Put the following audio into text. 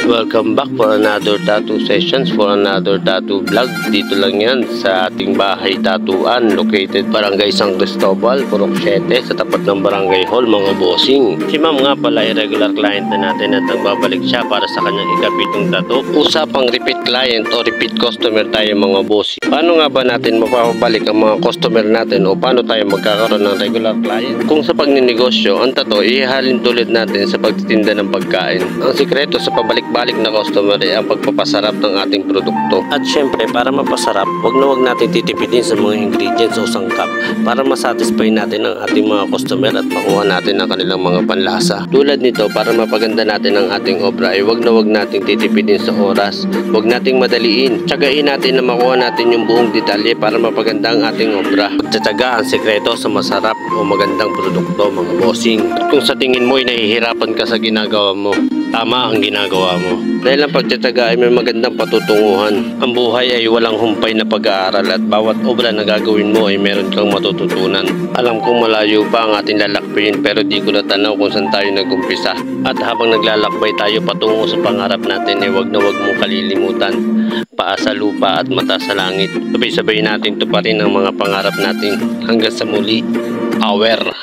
Welcome back for another tattoo sessions, for another tattoo vlog. Dito lang yan sa ating bahay tatuan, located Barangay San Cristobal, Purok 7, sa tapat ng Barangay Hall, mga bossing. Si ma'am nga pala ay regular client na natin at nagbabalik siya para sa kanyang ikapitong tattoo. Usapang repeat client o repeat customer tayo, mga bossing. Paano nga ba natin mapapabalik ang mga customer natin o paano tayo magkakaroon ng regular client? Kung sa pagninegosyo, ang tattoo ihalin tulad natin sa pagtitinda ng pagkain. Ang sikreto sa pabalik-balik na customer ay ang pagpapasarap ng ating produkto. At syempre, para mapasarap, wag natin titipidin sa mga ingredients o sangkap para masatisfy natin ang ating mga customer at makuha natin ang kanilang mga panlasa. Tulad nito, para mapaganda natin ang ating obra ay wag nating titipidin sa oras. Wag nating madaliin. Tsagain natin na makuha natin yung buong detalye para mapaganda ang ating obra. Pagtsatsaga ang sekreto sa masarap o magandang produkto, mga bossing. At kung sa tingin mo ay nahihirapan ka sa ginagawa mo, tama ang ginagawa mo. Dahil ang pagtsatsaga ay may magandang patutunguhan. Ang buhay ay walang humpay na pag-aaral at bawat obra na gagawin mo ay meron kang matututunan. Alam kong malayo pa ang ating lalakbayin pero di ko natanaw kung saan tayo nag-umpisa. At habang naglalakbay tayo patungo sa pangarap natin ay wag mong kalilimutan. Paa sa lupa at mata sa langit. Sabay-sabay natin tuparin ang mga pangarap natin. Hanggang sa muli, Awer!